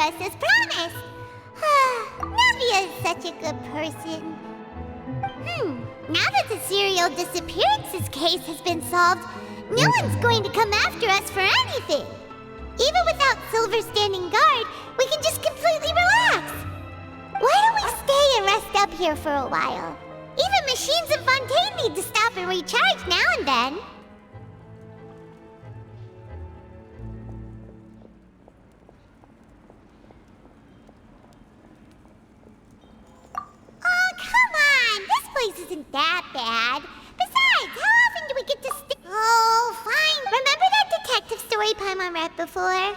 us as promised. Navia is such a good person. Now that the serial disappearances case has been solved, no one's going to come after us for anything. Even without Silver standing guard, we can just completely relax. Why don't we stay and rest up here for a while? Even machines in Fontaine need to stop and recharge now and then. Oh, come on! This place isn't that bad. Besides, how often do we get to stay? Oh, fine. Remember that detective story Paimon read before?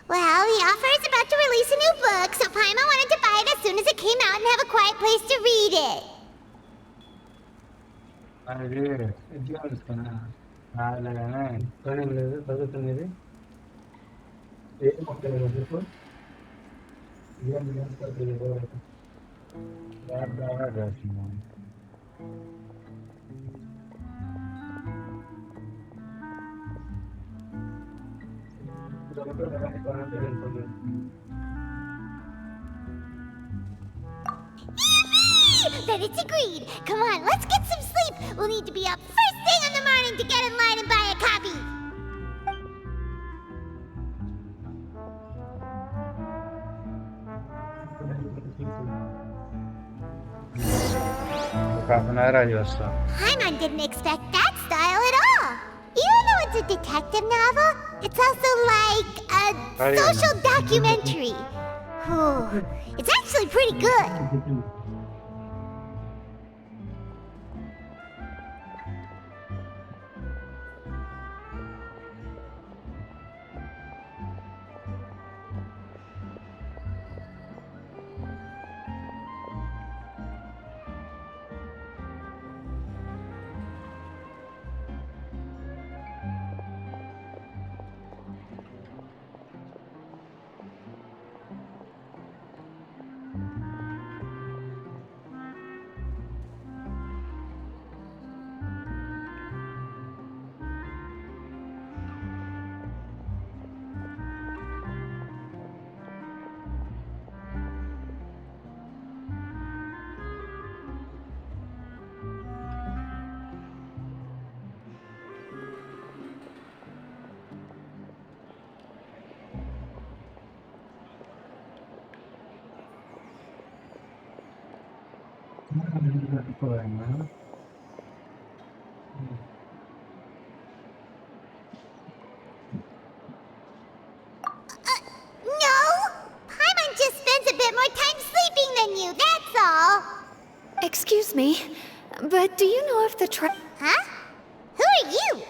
Well, the author is about to release a new book, so Paimon wanted to buy it as soon as it came out and have a quiet place to read it. Then it's agreed. Come on, let's get some sleep. We'll need to be up first thing in the morning to get in line and buy a copy. Paimon didn't expect that style at all. Even though it's a detective novel, it's also like a social documentary. It's actually pretty good. No! Paimon just spends a bit more time sleeping than you, that's all. Excuse me, but do you know if the Huh? Who are you?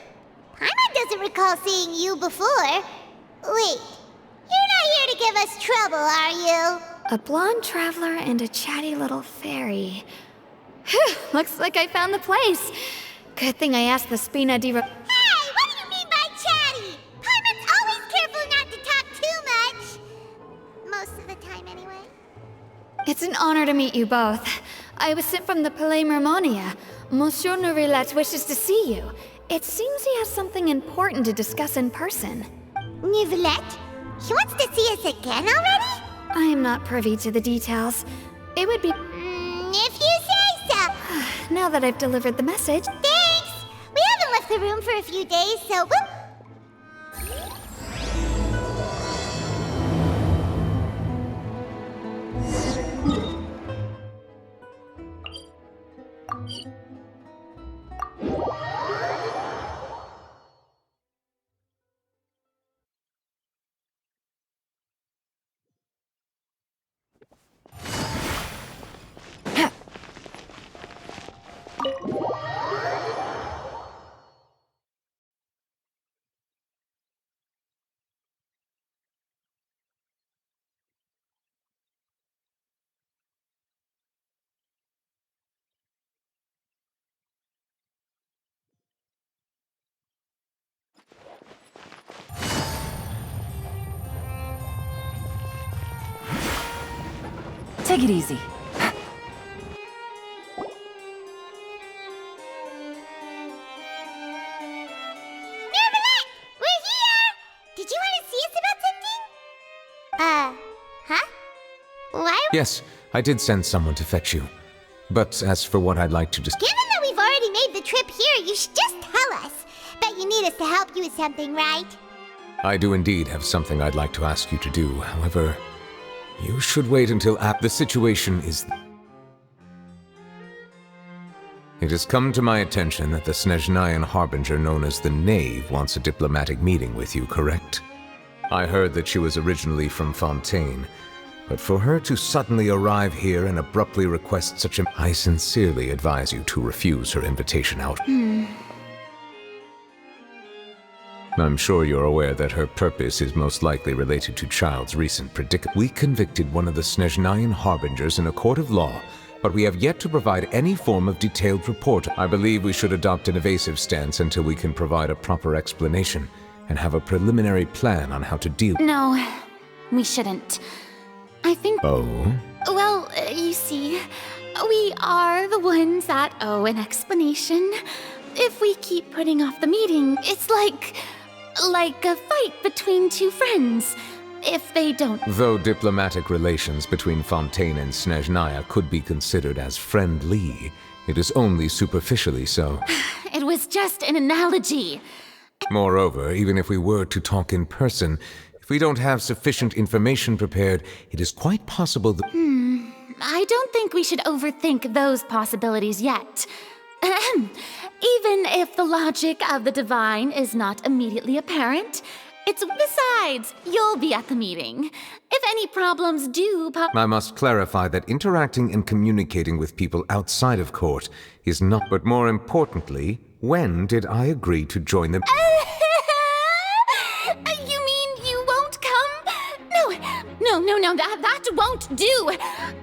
Paimon doesn't recall seeing you before. Wait, you're not here to give us trouble, are you? A blonde traveler and a chatty little fairy. Whew, looks like I found the place. Good thing I asked the Spina di... Hey, what do you mean by chatty? Paimon's always careful not to talk too much. Most of the time, anyway. It's an honor to meet you both. I was sent from the Palais Mermonia. Monsieur Nourillet wishes to see you. It seems he has something important to discuss in person. Nourillet? He wants to see us again already? I am not privy to the details. It would be... If you say so. Now that I've delivered the message... Thanks! We haven't left the room for a few days, so we'll... Take it easy. We're here! Did you want to see us about something? Huh? Yes, I did send someone to fetch you. But as for what I'd like to Given that we've already made the trip here, you should just tell us. Bet you need us to help you with something, right? I do indeed have something I'd like to ask you to do. However, you should wait until the situation is... It has come to my attention that the Snezhnayan Harbinger known as the Knave wants a diplomatic meeting with you, correct? I heard that she was originally from Fontaine, but for her to suddenly arrive here and abruptly request such a... I sincerely advise you to refuse her invitation out. I'm sure you're aware that her purpose is most likely related to Child's recent predicament. We convicted one of the Snezhnayan Harbingers in a court of law, but we have yet to provide any form of detailed report. I believe we should adopt an evasive stance until we can provide a proper explanation and have a preliminary plan on how to deal. No, we shouldn't. I think... Oh? Well, you see, we are the ones that owe an explanation. If we keep putting off the meeting, it's like a fight between two friends. If they don't... Though diplomatic relations between Fontaine and Snezhnaya could be considered as friendly, it is only superficially so. It was just an analogy. Moreover, even if we were to talk in person, if we don't have sufficient information prepared, it is quite possible that... I don't think we should overthink those possibilities yet. Even if the logic of the divine is not immediately apparent, besides, you'll be at the meeting. If any problems do pop... I must clarify that interacting and communicating with people outside of court is not... But more importantly, when did I agree to join them? You mean you won't come? No, that won't do.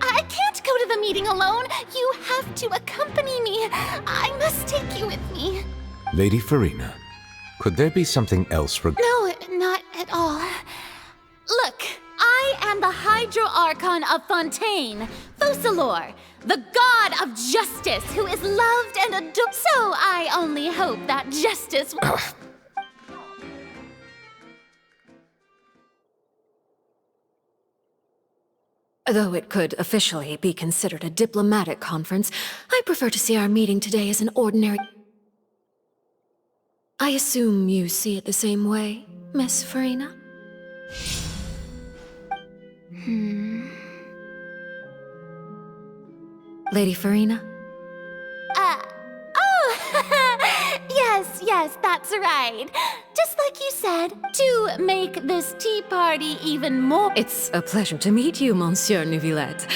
I can't go to the meeting alone. You have to accompany me. I must take you with me. Lady Farina, could there be something else for... No, not at all. Look, I am the Hydro Archon of Fontaine, Focalor, the god of justice who is loved and adored. So I only hope that justice... Though it could officially be considered a diplomatic conference, I prefer to see our meeting today as an ordinary... I assume you see it the same way, Miss Farina? Lady Farina? Yes, that's right. Just like you said, to make this tea party even more... It's a pleasure to meet you, Monsieur Neuvillette.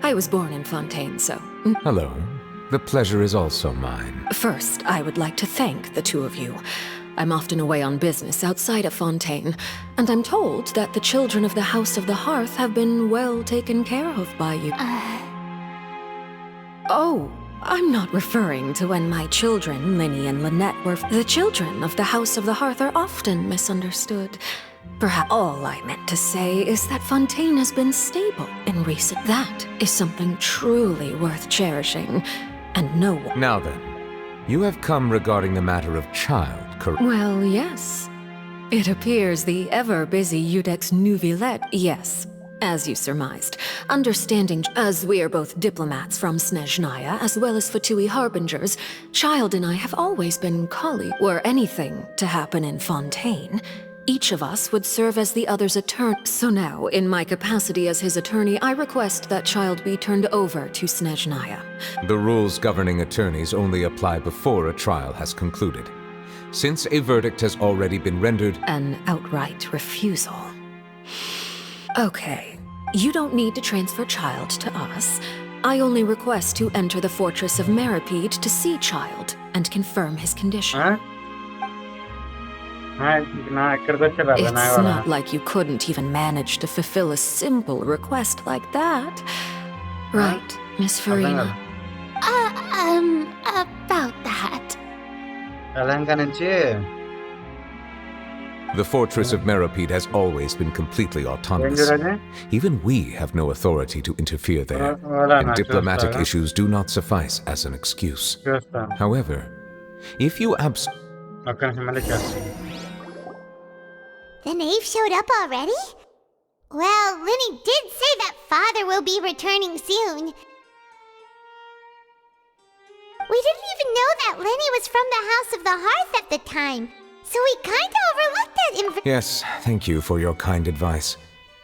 I was born in Fontaine, so... Hello. The pleasure is also mine. First, I would like to thank the two of you. I'm often away on business outside of Fontaine, and I'm told that the children of the House of the Hearth have been well taken care of by you. Oh, I'm not referring to when my children, Linny and Lynette, were... The children of the House of the Hearth are often misunderstood. Perhaps all I meant to say is that Fontaine has been stable in recent... That is something truly worth cherishing, and no one... Now then, you have come regarding the matter of Child, correct? Well, yes. It appears the ever-busy Eudex Neuvillette, yes, as you surmised. Understanding, as we are both diplomats from Snezhnaya, as well as Fatui Harbingers, Child and I have always been colleagues. Were anything to happen in Fontaine, each of us would serve as the other's attorney. So now, in my capacity as his attorney, I request that Child be turned over to Snezhnaya. The rules governing attorneys only apply before a trial has concluded. Since a verdict has already been rendered... An outright refusal. Okay, you don't need to transfer Child to us. I only request to enter the fortress of Meripede to see Child and confirm his condition. It's not like you couldn't even manage to fulfill a simple request like that. Right, Miss Farina? About that. The fortress of Meripede has always been completely autonomous. Even we have no authority to interfere there, and diplomatic issues do not suffice as an excuse. However, if you The knave showed up already? Well, Lenny did say that Father will be returning soon. We didn't even know that Lenny was from the House of the Hearth at the time, so we kinda overlooked that Yes, thank you for your kind advice.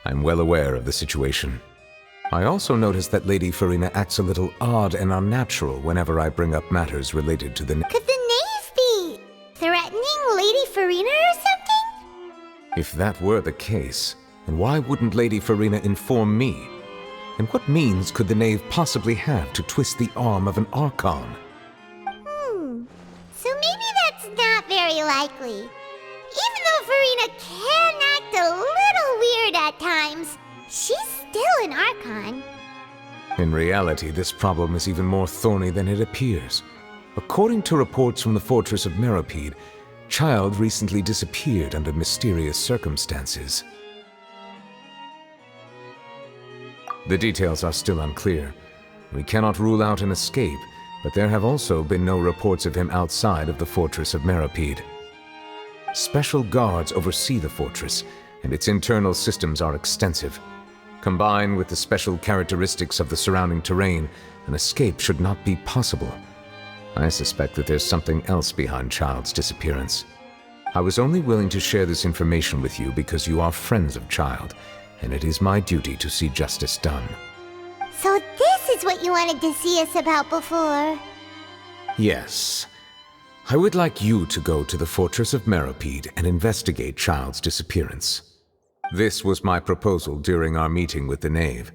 I'm well aware of the situation. I also noticed that Lady Farina acts a little odd and unnatural whenever I bring up matters related to the... Could the knave be threatening Lady Farina or something? If that were the case, then why wouldn't Lady Farina inform me? And what means could the knave possibly have to twist the arm of an Archon? So maybe that's not very likely. Even though Farina can act a little weird at times, she's still an Archon. In reality, this problem is even more thorny than it appears. According to reports from the fortress of Meropide, Child recently disappeared under mysterious circumstances. The details are still unclear. We cannot rule out an escape, but there have also been no reports of him outside of the fortress of Meropide. Special guards oversee the fortress, and its internal systems are extensive. Combined with the special characteristics of the surrounding terrain, an escape should not be possible. I suspect that there's something else behind Child's disappearance. I was only willing to share this information with you because you are friends of Child, and it is my duty to see justice done. So this is what you wanted to see us about before. Yes. I would like you to go to the fortress of Meropide and investigate Child's disappearance. This was my proposal during our meeting with the knave.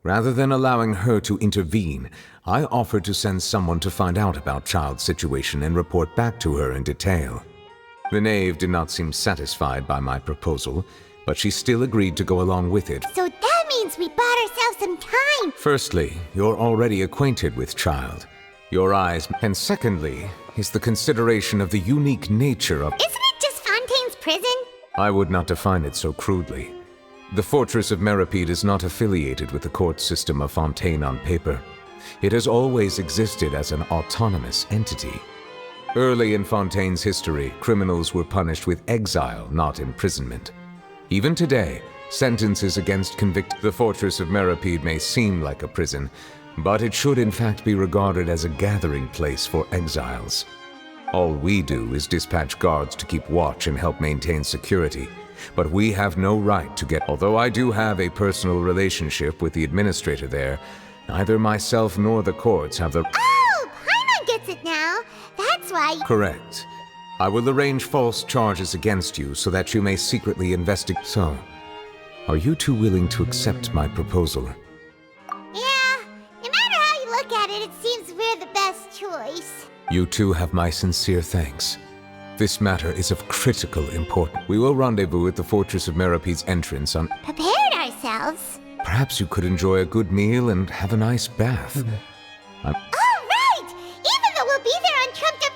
Rather than allowing her to intervene, I offered to send someone to find out about Child's situation and report back to her in detail. The knave did not seem satisfied by my proposal, but she still agreed to go along with it. So that means we bought ourselves some time. Firstly, you're already acquainted with Child. Your eyes, and secondly, is the consideration of the unique nature of... Isn't it just Fontaine's prison? I would not define it so crudely. The fortress of Meropide is not affiliated with the court system of Fontaine on paper. It has always existed as an autonomous entity. Early in Fontaine's history, criminals were punished with exile, not imprisonment. Even today, sentences against the fortress of Meropide may seem like a prison, but it should in fact be regarded as a gathering place for exiles. All we do is dispatch guards to keep watch and help maintain security, but we have no right to get... Although I do have a personal relationship with the administrator there, neither myself nor the courts have the... Oh, Paimon gets it now. That's why... Correct. I will arrange false charges against you so that you may secretly investigate. So, are you two willing to accept my proposal? Yeah, no matter how you look at it, it seems we're the best choice. You two have my sincere thanks. This matter is of critical importance. We will rendezvous at the Fortress of Meropide's entrance on... Prepared ourselves. Perhaps you could enjoy a good meal and have a nice bath. All right! Even though we'll be there on trumped up...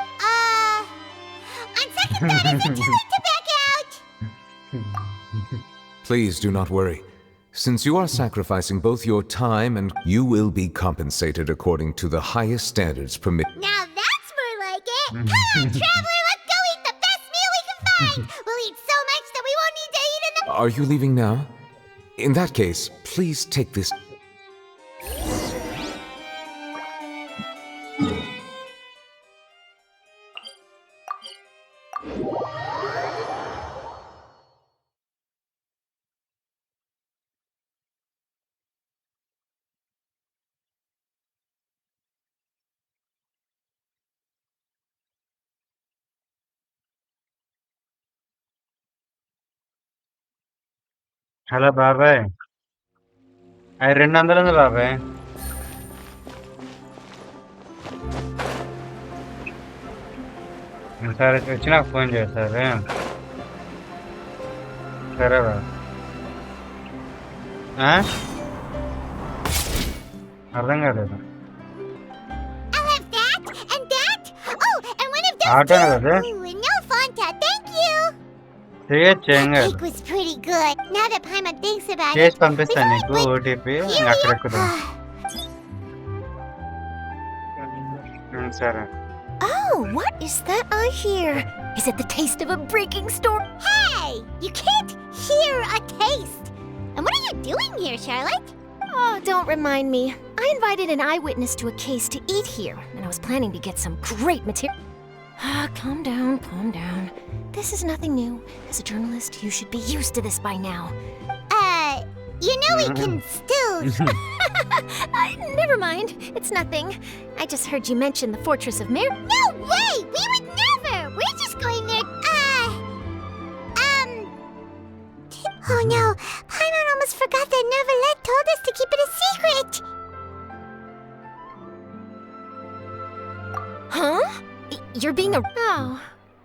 On second thought, is it too late to back out? Please do not worry. Since you are sacrificing both your time and you will be compensated according to the highest standards permitted. Now that's more like it. Come on, traveler, let's go eat the best meal we can find. We'll eat so much that we won't need to eat in the... Are you leaving now? In that case, please take this. Hello బాబాయ్ అవి 200 ఉంది బాబాయ్ సరే వచ్చి నాకు phone చేస్తారు సరే బాబు అర్థం కాలేదు I'll have that and that. Oh, and one of those ఆటోనే too. కదా Ooh, and no Fanta, thank you. చేయొచ్చు ఏం That కాదు cake was pretty good. Now that Paimon thinks about it, చేసి పంపిస్తాను we నీకు thought, ఓటీపీ here we అక్కడ are. ఎక్కుదాం సరే Oh, what is that I hear? Is it the taste of a breaking storm? Hey, you can't hear a taste. And what are here, Charlotte? Oh, don't remind me. I invited an eyewitness to a case to eat here, and I was planning to get some great material. Calm down, calm down. This is nothing new. As a journalist, you should be used to this by now. You know we can still... Never mind. It's nothing. I just heard you mention the Fortress of Mir. No way! We would never! We're just going there, Oh no, Paimon almost forgot that Neverlet told us to keep it a secret! Huh? You're being a... Oh.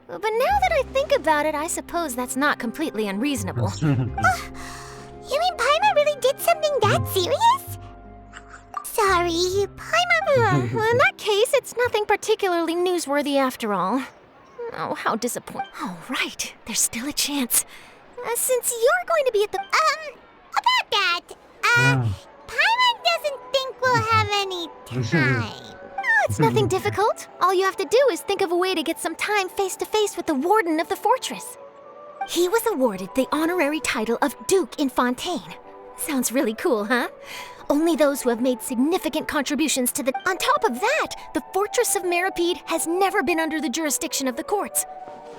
But now that I think about it, I suppose that's not completely unreasonable. You mean Paimon really did something that serious? Sorry, Paimon... In that case, it's nothing particularly newsworthy after all. Oh, how disappointing. Oh, right. There's still a chance. Since you're going to be at the... About that, Paimon doesn't think we'll have any time. Oh, it's nothing difficult. All you have to do is think of a way to get some time face-to-face with the warden of the fortress. He was awarded the honorary title of Duke in Fontaine. Sounds really cool, huh? Only those who have made significant contributions to the... On top of that, the Fortress of Meripede has never been under the jurisdiction of the courts.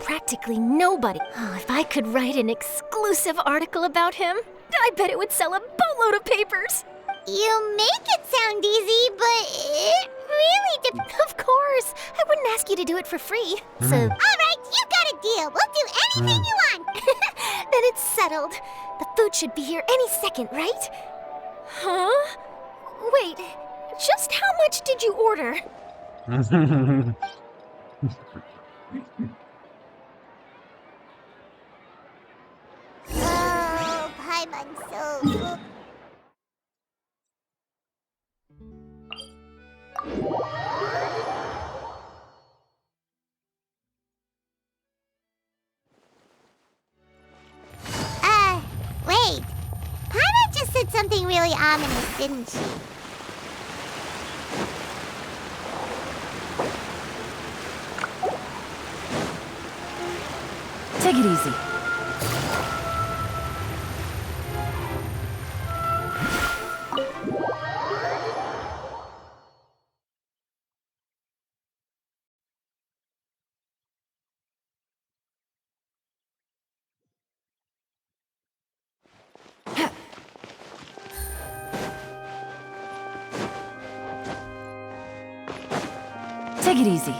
Practically nobody. Oh, if I could write an exclusive article about him, I bet it would sell a boatload of papers. You make it sound easy, but it really depends. Of course. I wouldn't ask you to do it for free. So... All right, you got a deal. We'll do anything you want. Then it's settled. The food should be here any second, right? Huh? Wait, just how much did you order? Oh, Paimon's so full. Wait. Paimon just said something really ominous, didn't she? Take it easy. Take it easy.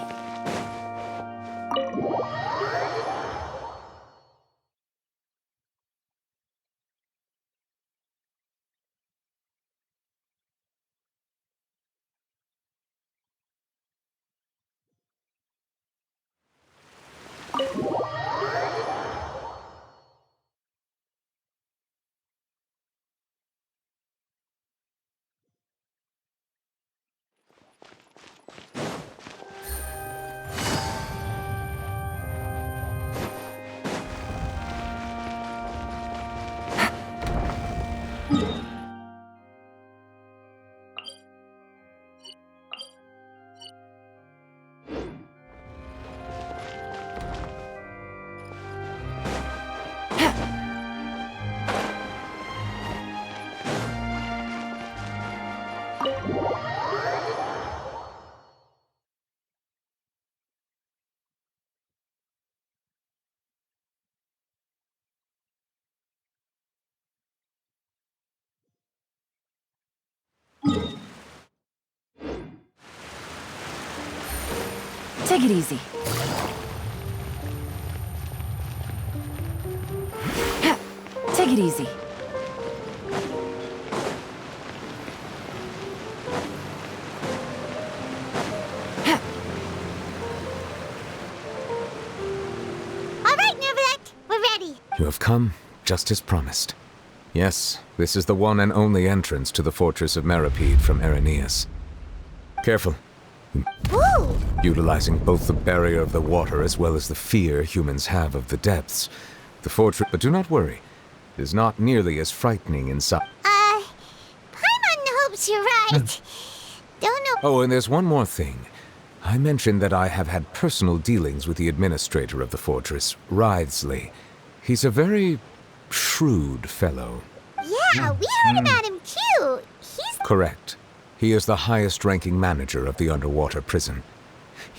Take it easy. Take it easy. All right, Neverlet, we're ready. You have come, just as promised. Yes, this is the one and only entrance to the Fortress of Meripede from Araneus. Careful. Ooh. Utilizing both the barrier of the water as well as the fear humans have of the depths. The fortress... But do not worry. It is not nearly as frightening inside. Paimon hopes you're right. Don't know... Oh, and there's one more thing. I mentioned that I have had personal dealings with the administrator of the fortress, Writhsley. He's a very shrewd fellow. Yeah, Yeah, we heard about him too. He's Correct. He is the highest-ranking manager of the underwater prison.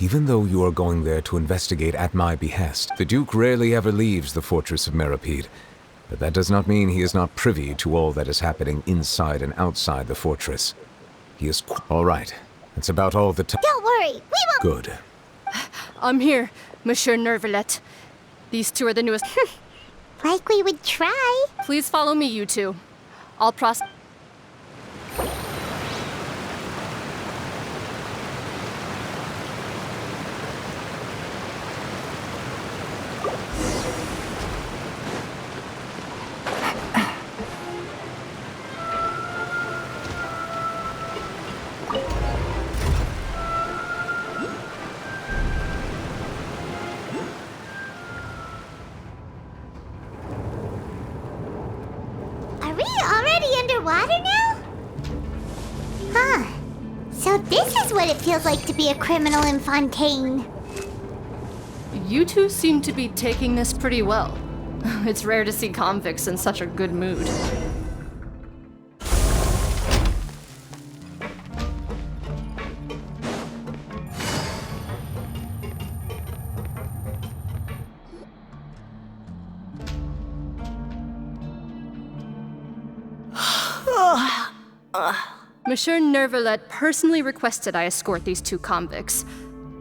Even though you are going there to investigate at my behest, the Duke rarely ever leaves the fortress of Meripede. But that does not mean he is not privy to all that is happening inside and outside the fortress. He is all right. That's about all the time. Don't worry, we won't. Good. I'm here, Monsieur Nervalet. These two are the newest. Like we would try. Please follow me, you two. I'll process. Are we already underwater now? Huh. So this is what it feels like to be a criminal in Fontaine. You two seem to be taking this pretty well. It's rare to see convicts in such a good mood. Monsieur Nervalet personally requested I escort these two convicts.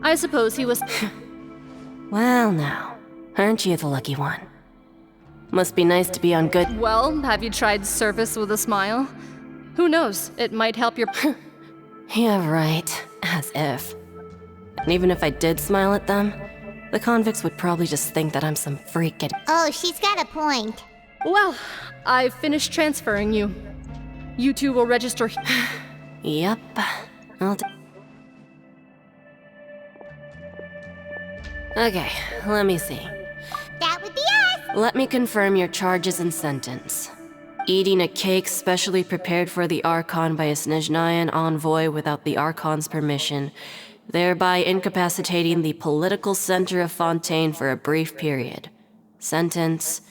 I suppose he was. Well, now, aren't you the lucky one? Must be nice to be on good. Well, have you tried service with a smile? Who knows? It might help your. Yeah, right. As if. And even if I did smile at them, the convicts would probably just think that I'm some freak getting. Oh, she's got a point. Well, I've finished transferring you. You two will register. Yep. Okay, let me see. That would be us. Let me confirm your charges and sentence. Eating a cake specially prepared for the Archon by a Snezhnayan envoy without the Archon's permission, thereby incapacitating the political center of Fontaine for a brief period. Sentence: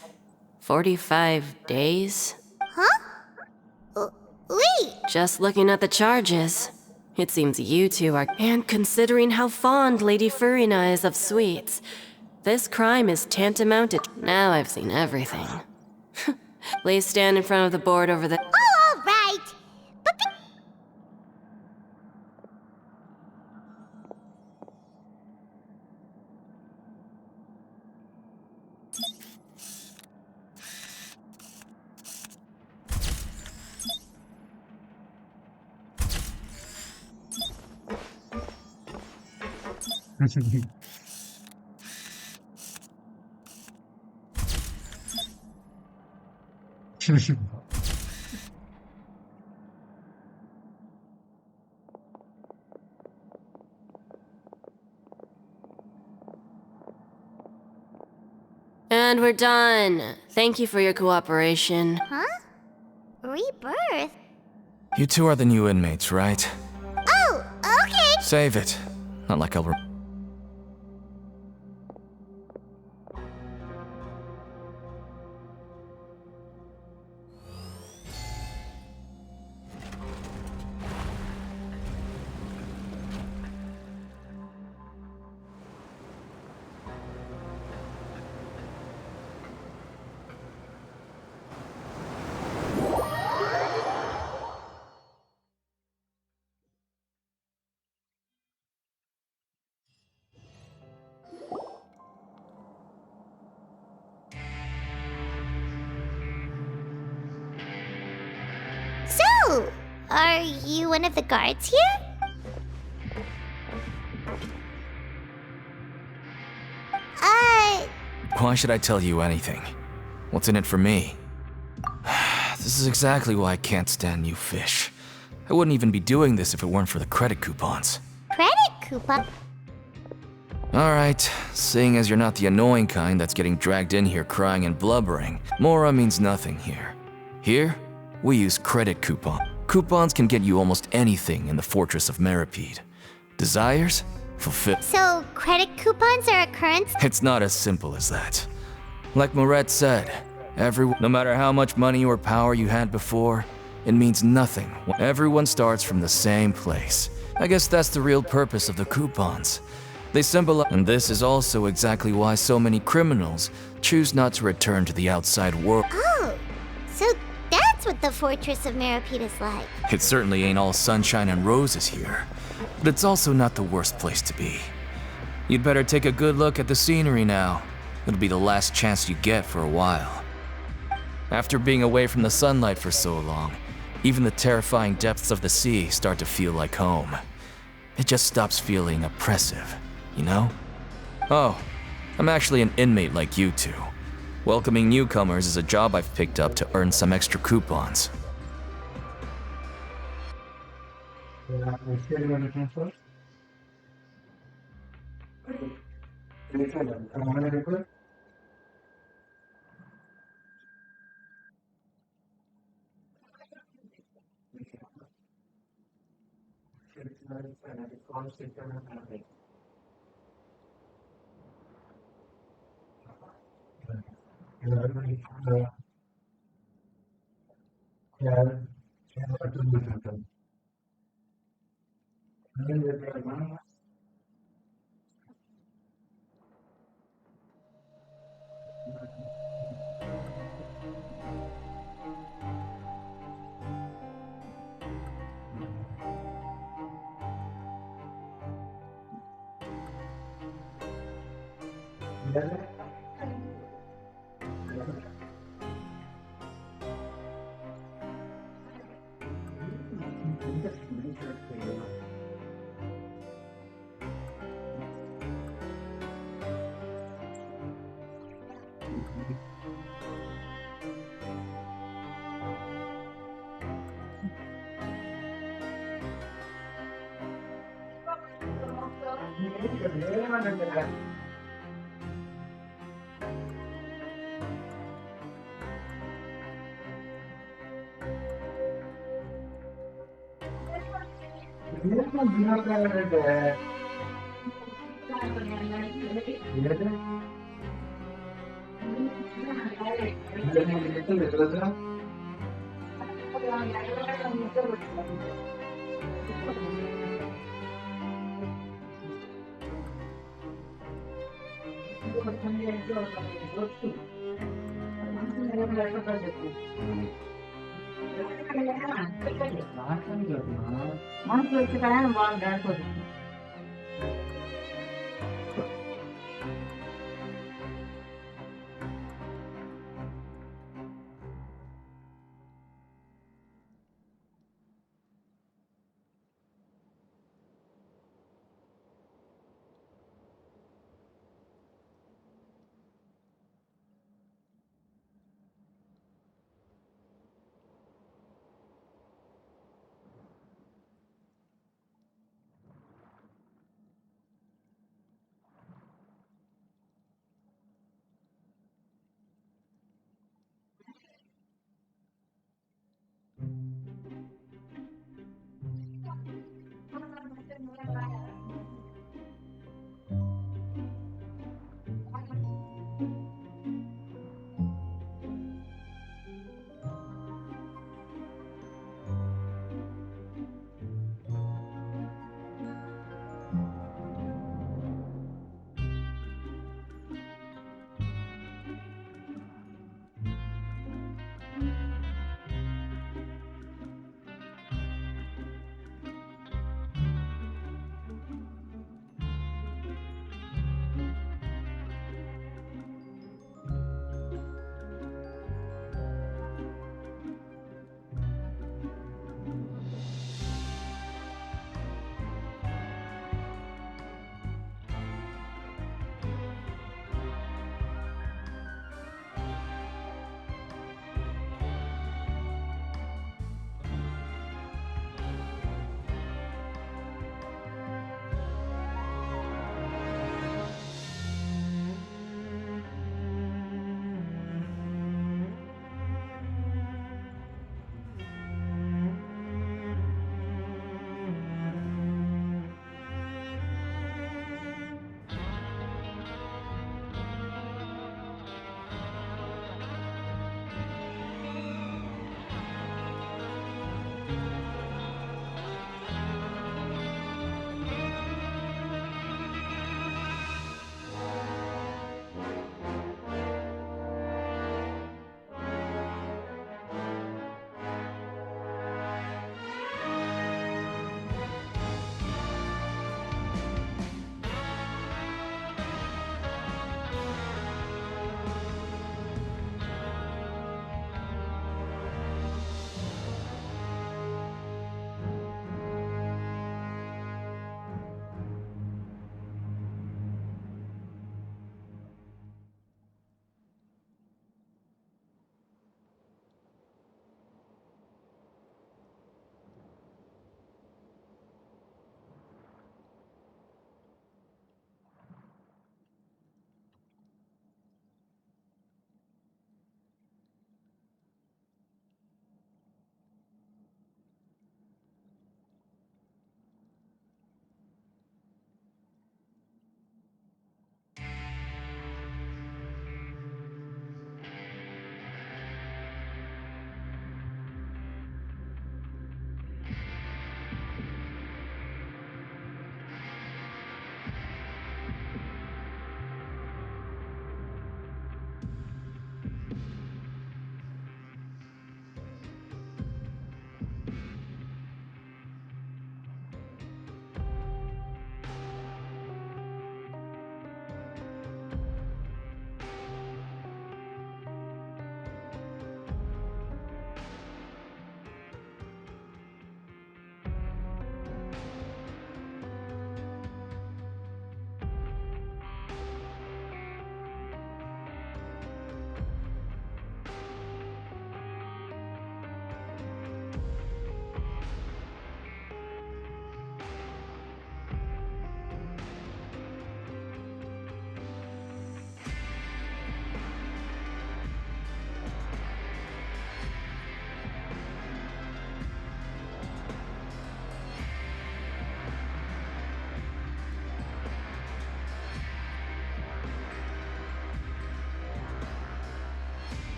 45 days? Wait. Just looking at the charges, it seems you two are. And considering how fond Lady Furina is of sweets, this crime is tantamount to. Now I've seen everything. Please stand in front of the board over there. Oh, all right. But And we're done. Thank you for your cooperation. Huh? Rebirth? You two are the new inmates, right? Oh, okay. Save it. Not like I'll. So, are you one of the guards here? Why should I tell you anything? What's in it for me? This is exactly why I can't stand you fish. I wouldn't even be doing this if it weren't for the credit coupons. Credit coupon? Alright, seeing as you're not the annoying kind that's getting dragged in here crying and blubbering, Mora means nothing here. Here, we use credit coupon. Coupons can get you almost anything in the Fortress of Meripede. Desires? Fulfill. So, credit coupons are a currency? It's not as simple as that. Like Moret said, No matter how much money or power you had before, it means nothing. Everyone starts from the same place. I guess that's the real purpose of the coupons. They symbolize, and this is also exactly why so many criminals choose not to return to the outside world. Oh, so that's what the Fortress of Merapida's like. It certainly ain't all sunshine and roses here, but it's also not the worst place to be. You'd better take a good look at the scenery now. It'll be the last chance you get for a while. After being away from the sunlight for so long, even the terrifying depths of the sea start to feel like home. It just stops feeling oppressive, you know? Oh, I'm actually an inmate like you two. Welcoming newcomers is a job I've picked up to earn some extra coupons.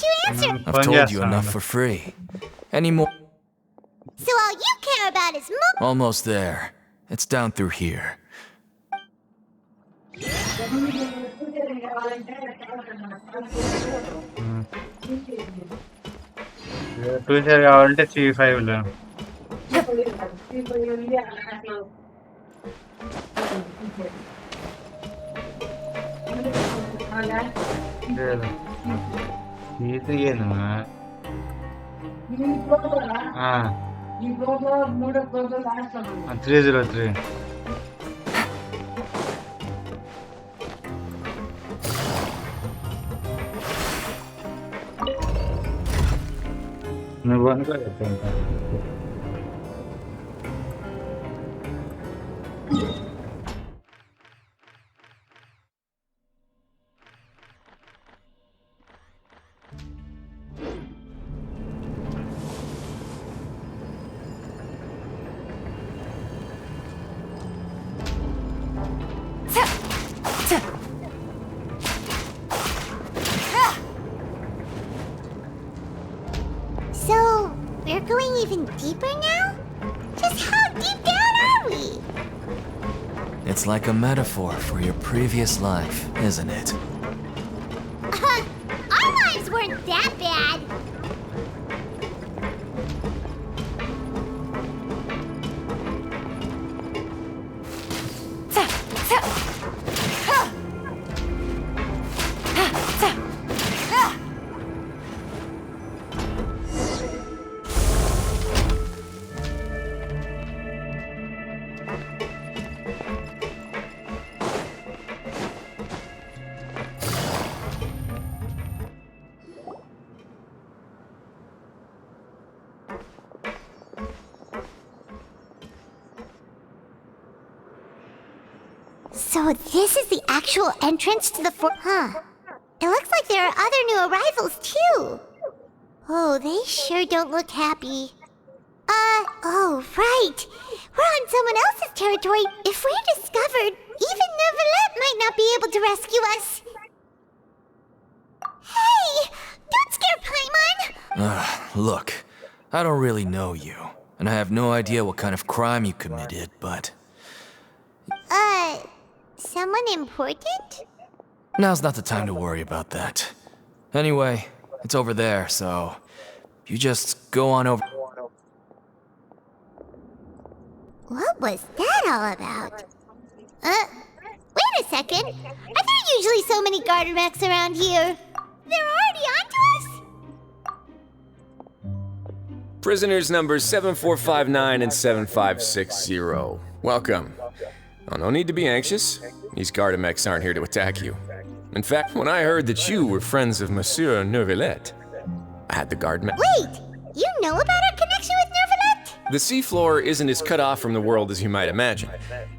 don't you answer? I've told you enough for free. Any more? So all you care about is Almost there. It's down through here. Future కావాలంటే C5 లో C3 ఏందమ్మా 303 నువ్వు అనుకో So, we're going even deeper now? Just how deep down are we? It's like a metaphor for your previous life, isn't it? Our lives weren't that bad. So this is the actual entrance to the Huh. It looks like there are other new arrivals, too. Oh, they sure don't look happy. Oh, right. We're on someone else's territory. If we're discovered, even Neuvillette might not be able to rescue us. Hey! Don't scare Paimon! Look, I don't really know you, and I have no idea what kind of crime you committed, but... Someone important? Now's not the time to worry about that. Anyway, it's over there, so... You just go on over... What was that all about? Wait a second. Are there usually so many garter mechs around here? They're already onto us? Prisoners numbers 7459 and 7560. Welcome. Oh, no need to be anxious. These Gardamex aren't here to attack you. In fact, when I heard that you were friends of Monsieur Neuvillette, I had the guard Wait! You know about our connection with Neuvillette? The seafloor isn't as cut off from the world as you might imagine.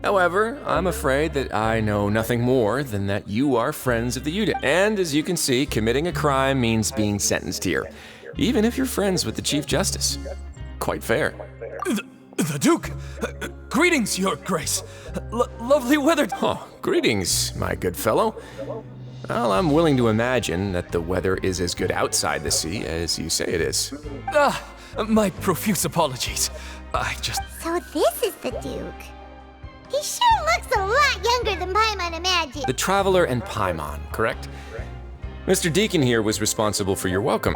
However, I'm afraid that I know nothing more than that you are friends of the UDA. And as you can see, committing a crime means being sentenced here, even if you're friends with the Chief Justice. Quite fair. The Duke! Greetings, Your Grace! Lovely weather! Oh, greetings, my good fellow. Well, I'm willing to imagine that the weather is as good outside the sea as you say it is. My profuse apologies. I just... So this is the Duke. He sure looks a lot younger than Paimon imagined. The Traveler and Paimon, correct? Mr. Deacon here was responsible for your welcome.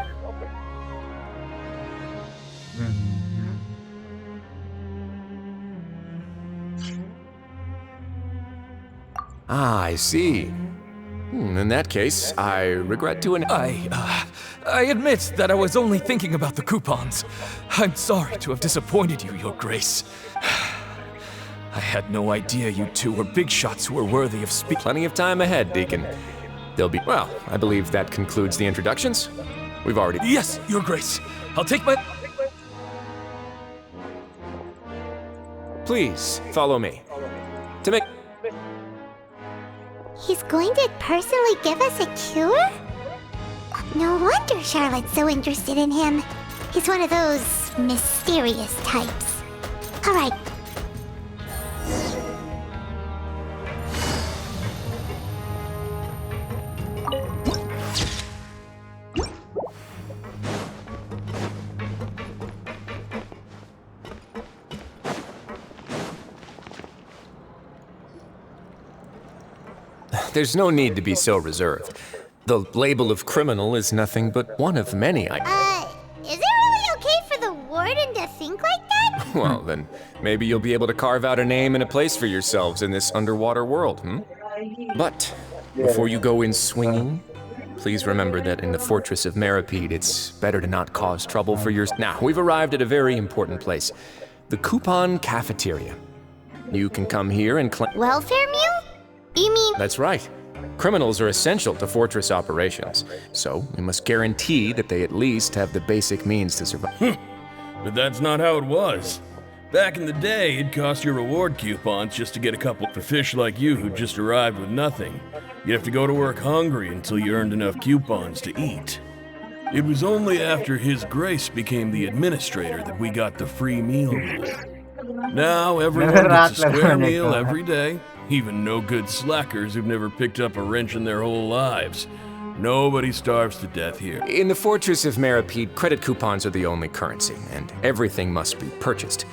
I see. In that case, I regret to I admit that I was only thinking about the coupons. I'm sorry to have disappointed you, Your Grace. I had no idea you two were big shots who were worthy of speaking. Plenty of time ahead, Deacon. There'll be... Well, I believe that concludes the introductions. We've already... Yes, Your Grace. I'll take my... Please, follow me. To make... He's going to personally give us a cure? No wonder Charlotte's so interested in him. He's one of those mysterious types. All right. there's no need to be so reserved. The label of criminal is nothing but one of many I... Is it really okay for the warden to think like that? Well, then maybe you'll be able to carve out a name and a place for yourselves in this underwater world, But before you go in swinging, please remember that in the Fortress of Meripede, it's better to not cause trouble for yours. Now, we've arrived at a very important place. The Coupon Cafeteria. You can come here and claim... Welfare meal? You mean... That's right. Criminals are essential to Fortress operations, so we must guarantee that they at least have the basic means to survive. But that's not how it was. Back in the day, it cost your reward coupons just to get a couple for fish like you who just arrived with nothing. You'd have to go to work hungry until you earned enough coupons to eat. It was only after His Grace became the administrator that we got the free meal rule. Now everyone gets a square meal every day, even no good slackers who've never picked up a wrench in their whole lives. Nobody starves to death here. In the Fortress of Meripede, credit coupons are the only currency, and everything must be purchased,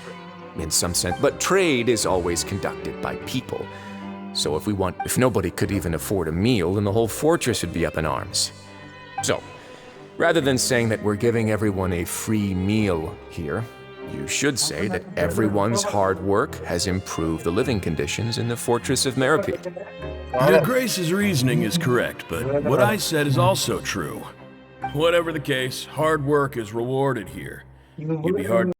in some sense. But trade is always conducted by people. So if nobody could even afford a meal, then the whole fortress would be up in arms. So, rather than saying that we're giving everyone a free meal here, you should say that everyone's hard work has improved the living conditions in the Fortress of Meripede. Your Grace's reasoning is correct, but what I said is also true. Whatever the case, hard work is rewarded here. You'd be hard